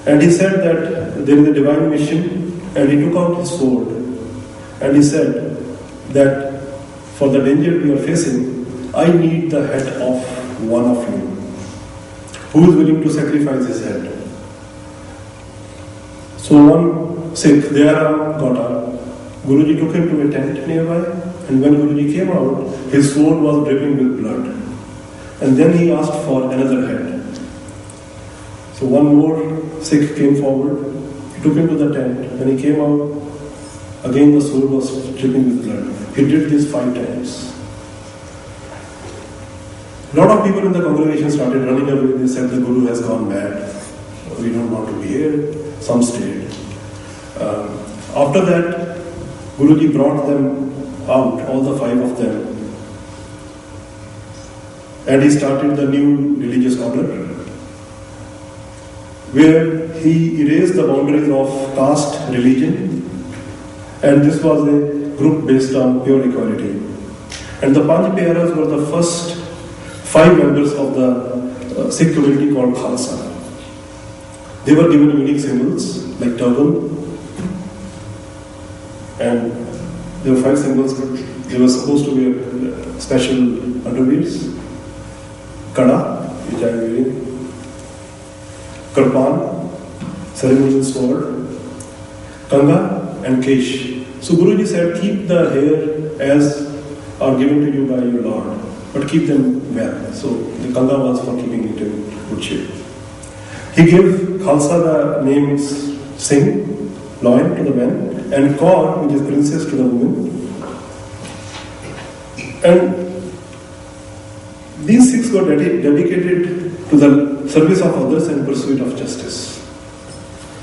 And he said that there is a divine mission. And he took out his sword. And he said that for the danger we are facing, I need the head of one of you. Who is willing to sacrifice his head? So one Sikh, Dayaram, got up. Guruji took him to a tent nearby, and when Guruji came out, his sword was dripping with blood. And then he asked for another head. So one more Sikh came forward, he took him to the tent. When he came out, again the sword was dripping with blood. He did this 5 times. A lot of people in the congregation started running away. They said the Guru has gone mad. We don't want to be here. Some stayed. After that, Guruji brought them out, all the 5 of them. And he started the new religious order, where he erased the boundaries of caste, religion, and this was a group based on pure equality. And the Panch Pyaras were the first 5 members of the Sikh community called Khalsa. They were given unique symbols like turban, and there were 5 symbols. They were supposed to wear special underwears, kada, which I am wearing, karpan, ceremonial sword, kanga, and kesh. So Guruji said, keep the hair as are given to you by your Lord, but keep them well. So the kanga was for keeping it in good shape. He gave Khalsa the names Singh, loin to the men, and Kaur, which is princess, to the women. And these 6 were dedicated to the service of others and pursuit of justice.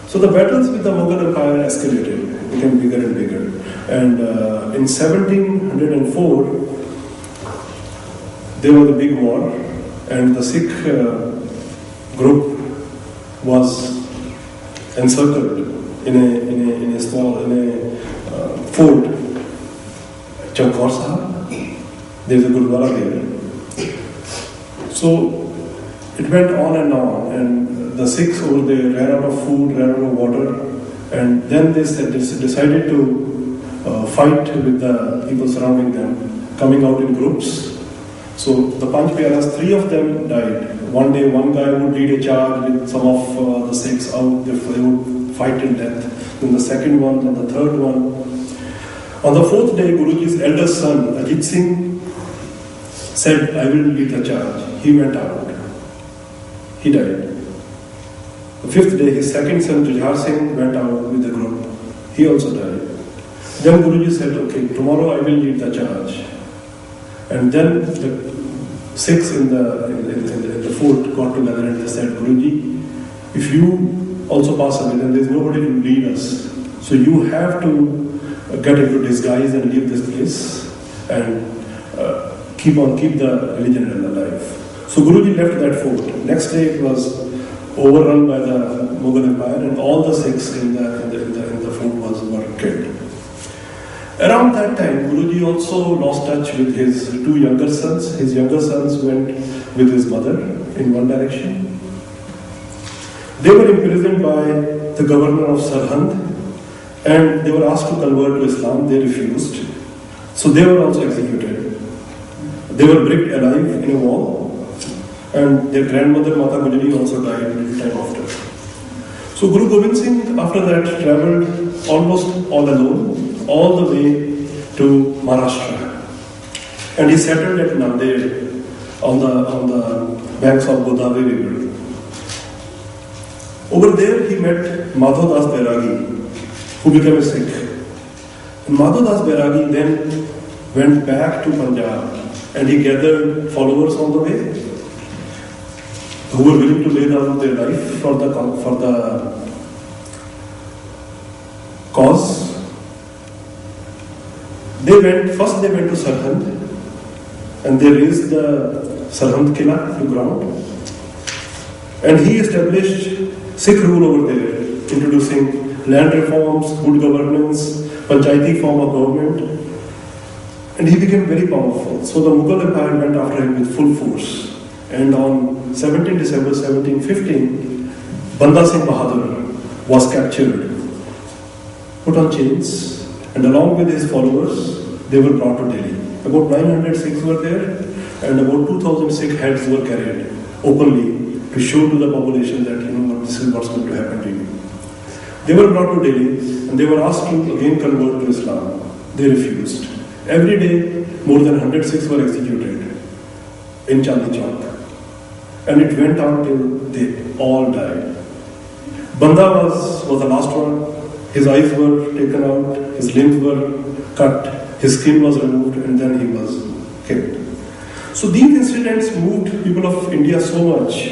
So the battles with the Mughal Empire escalated, became bigger and bigger. And in 1704, there was a big war, and the Sikh group was encircled in a fort, Chowk Sahib. There is a Gurdwara there. So it went on, and the Sikhs over there ran out of food, ran out of water, and then they decided to fight with the people surrounding them, coming out in groups. So the Panch Pyaras, 3 of them died. One day, one guy would lead a charge with some of the Sikhs out. They would fight till death. Then the second one, then the third one. On the 4th day, Guruji's eldest son, Ajit Singh, said, I will lead the charge. He went out. He died. The 5th day, his second son, Jujhar Singh, went out with the group. He also died. Then Guruji said, okay, tomorrow I will lead the charge. And then the Sikhs in the fort got together and they said, Guruji, if you also pass away, then there is nobody to lead us. So you have to get into disguise and leave this place and keep the religion alive. So Guruji left that fort. Next day it was overrun by the Mughal Empire, and all the Sikhs in the fort were killed. Around that time, Guruji also lost touch with his two younger sons. His younger sons went with his mother in one direction. They were imprisoned by the governor of Sarhand, and they were asked to convert to Islam. They refused. So they were also executed. They were bricked alive in a wall, and their grandmother Mata Gujari also died a little time after. So Guru Gobind Singh after that travelled almost all alone, all the way to Maharashtra. And he settled at Nanded on the banks of Godavari River. Over there he met Madhav Das Bairagi, who became a Sikh. And Madhav Das Bairagi then went back to Punjab, and he gathered followers on the way who were willing to lay down their life for the cause. First they went to Sarhand, and they raised the Sarhand Killa to ground. And he established Sikh rule over there, introducing land reforms, good governance, panchayati form of government. And he became very powerful. So the Mughal Empire went after him with full force. And on 17 December 1715, Banda Singh Bahadur was captured, put on chains, and along with his followers, they were brought to Delhi. About 900 Sikhs were there, and about 2,000 Sikh heads were carried openly to show to the population that, this is what's going to happen to you. They were brought to Delhi, and they were asked to again convert to Islam. They refused. Every day, more than 100 Sikhs were executed in Chandni Chowk. And it went on till they all died. Banda was the last one. His eyes were taken out, his limbs were cut, his skin was removed, and then he was killed. So these incidents moved people of India so much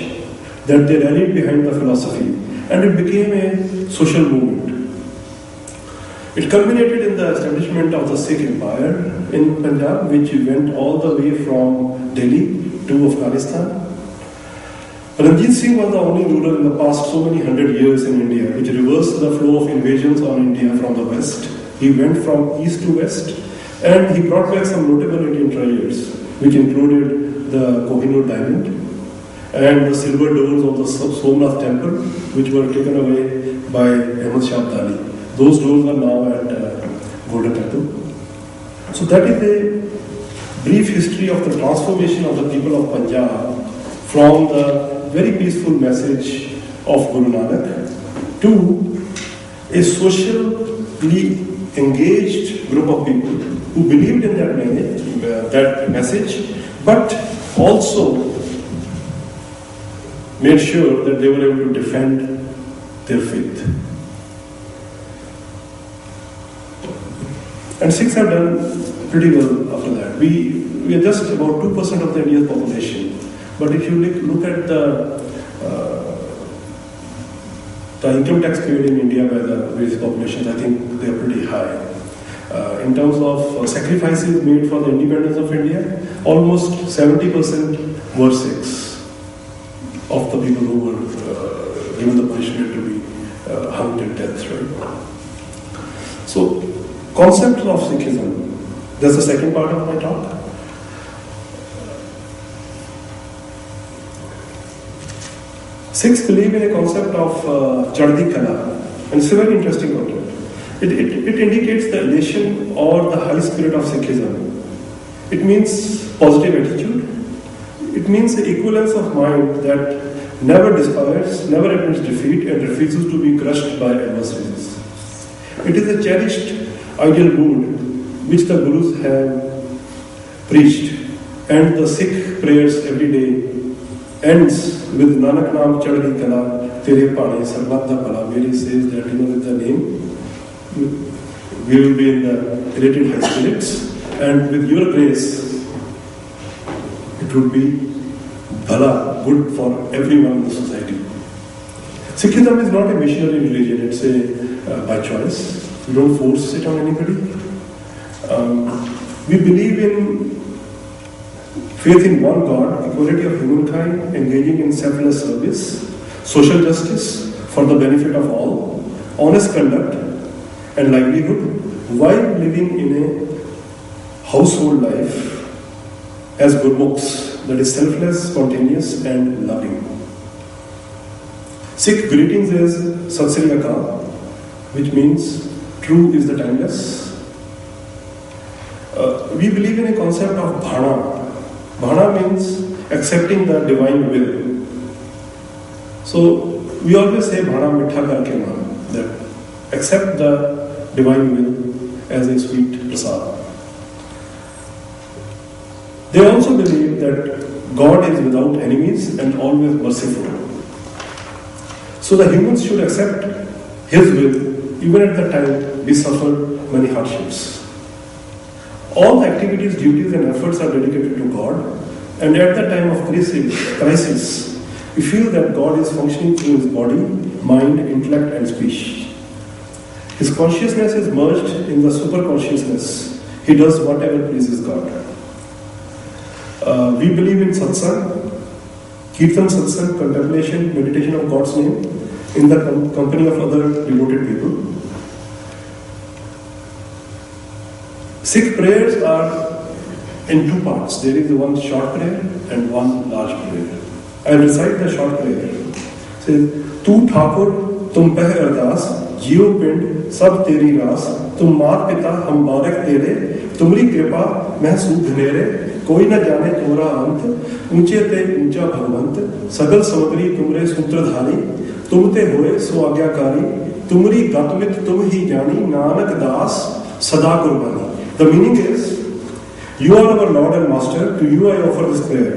that they rallied behind the philosophy, and it became a social movement. It culminated in the establishment of the Sikh Empire in Punjab, which went all the way from Delhi to Afghanistan. Ranjit Singh was the only ruler in the past so many hundred years in India which reversed the flow of invasions on India from the west. He went from east to west, and he brought back some notable Indian treasures, which included the Kohinoor diamond and the silver doors of the Somnath temple, which were taken away by Ahmad Shah Abdali. Those doors are now at Golden Temple. So that is a brief history of the transformation of the people of Punjab from the very peaceful message of Guru Nanak to a socially engaged group of people who believed in that message, but also made sure that they were able to defend their faith. And Sikhs have done pretty well after that. We are just about 2% of the India's population. But if you look at the income tax paid in India by the various populations, I think they are pretty high. In terms of sacrifices made for the independence of India, almost 70% were Sikhs of the people who were given the punishment to be hung till death, right? So, concept of Sikhism, that's the second part of my talk. Sikhs believe in a concept of Chaddi Kala, and it's a very interesting concept. It indicates the elation or the high spirit of Sikhism. It means positive attitude. It means the equivalence of mind that never despairs, never admits defeat, and refuses to be crushed by adversaries. It is a cherished ideal mood which the Gurus have preached, and the Sikh prayers every day ends with Nanak Naam Chaddi Kala, Tere Pane Sarvata Pala, where he says that with the name we will be in the related high spirits, and with your grace it would be bhala, good for everyone in the society. Sikhism is not a missionary religion, it's a by choice. We don't force it on anybody. We believe in faith in one God, equality of humankind, engaging in selfless service, social justice for the benefit of all, honest conduct and livelihood, while living in a household life as Gurmukhs, that is selfless, spontaneous and loving. Sikh greetings is Sat Sri Akal, which means true is the timeless. We believe in a concept of bhana. Bhana means accepting the divine will. So we always say bhana mitha karke maan, that accept the divine will as a sweet prasad. They also believe that God is without enemies and always merciful. So the humans should accept His will even at the time we suffer many hardships. All the activities, duties and efforts are dedicated to God, and at the time of crisis, we feel that God is functioning through His body, mind, intellect and speech. His consciousness is merged in the super consciousness. He does whatever pleases God. We believe in satsang, kirtan satsang, contemplation, meditation of God's name in the company of other devoted people. Sikh prayers are in two parts. There is one short prayer and one large prayer. I recite the short prayer. It says, Tu Thakur, tum peh ardas, Jio pind, sab teri ras, tum maat pita, hum barak tere, tumri kripa, meh sudh nere, कोई न जाने तुम्हारा अंत ऊंचे ते ऊंचा भगवंत सगल समग्री तुमरे सूत्रधारी तुमते होए सो आज्ञाकारी तुमरी गतमित तुम ही जानी नानक दास सदा कुर्बानी. The meaning is, you are our Lord and Master, to you I offer this prayer.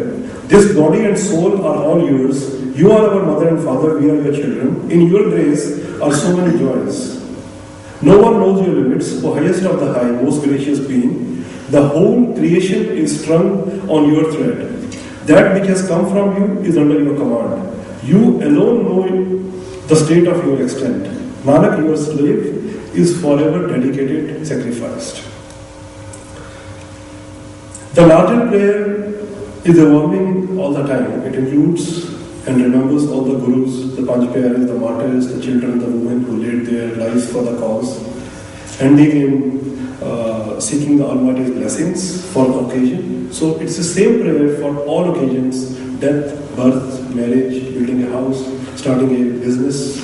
This body and soul are all yours. You are our mother and father, we are your children. In your grace are so many joys. No one knows your limits, O highest of the high, most gracious being. The whole creation is strung on your thread. That which has come from you is under your command. You alone know the state of your extent. Nanak, your slave, is forever dedicated, sacrificed. The larger prayer is evolving all the time. It includes and remembers all the gurus, the Panchpyaris, the martyrs, the children, the women who laid their lives for the cause, ending in seeking the Almighty's blessings for the occasion. So it's the same prayer for all occasions: death, birth, marriage, building a house, starting a business.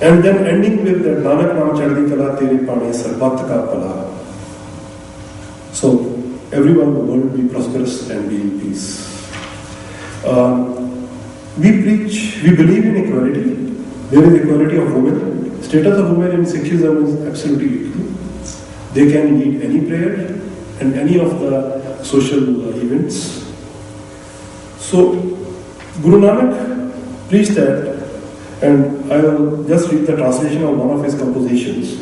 And then ending with that Nanak Naam Chaddi Kala Tere Pane Sarbat Ka Pala. So everyone in the world be prosperous and be in peace. We believe in equality. There is equality of women. Status of women in Sikhism is absolutely equal. They can lead any prayer and any of the social events. So Guru Nanak preached that, and I will just read the translation of one of his compositions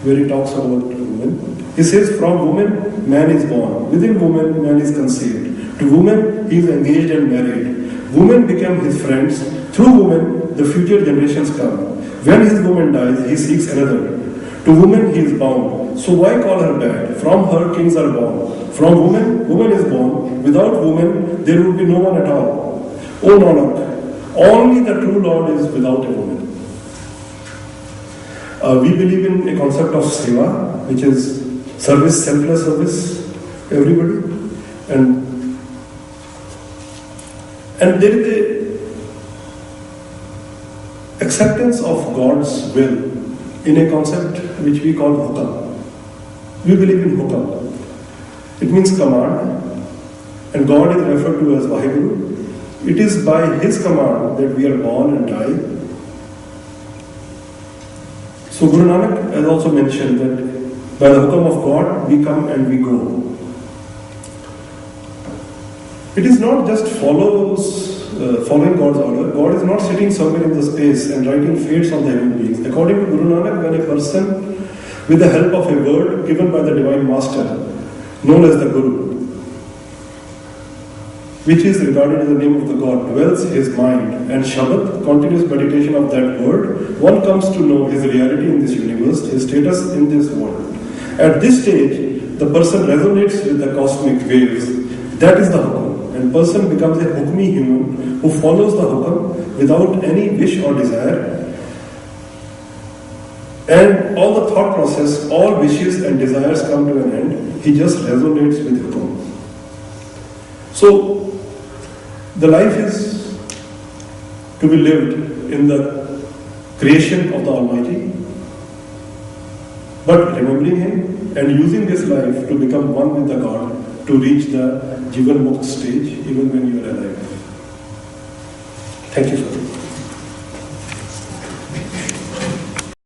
where he talks about women. He says, from woman man is born, within woman man is conceived. To woman he is engaged and married. Women become his friends. Through woman the future generations come. When his woman dies, he seeks another. To woman he is bound. So why call her bad? From her kings are born. From woman, woman is born. Without woman, there would be no one at all. O Nanak, only the true Lord is without a woman. We believe in a concept of seva, which is service, selfless service, everybody. And there is a acceptance of God's will in a concept which we call hukam. We believe in hukam. It means command, and God is referred to as Vaheguru. It is by His command that we are born and die. So Guru Nanak has also mentioned that by the hukam of God we come and we go. It is not just following God's order. God is not sitting somewhere in the space and writing fates on the human beings. According to Guru Nanak, when a person, with the help of a word given by the Divine Master, known as the Guru, which is regarded as the name of the God, dwells his mind, and Shabad, continuous meditation of that word, one comes to know his reality in this universe, his status in this world. At this stage, the person resonates with the cosmic waves. That is the hukum. And person becomes a hukmi human who follows the hukum without any wish or desire. And all the thought process, all wishes and desires come to an end. He just resonates with hukum. So, the life is to be lived in the creation of the Almighty, but remembering Him and using this life to become one with the God, to reach the Jivan Mukt stage even when you are alive. Thank you, sir.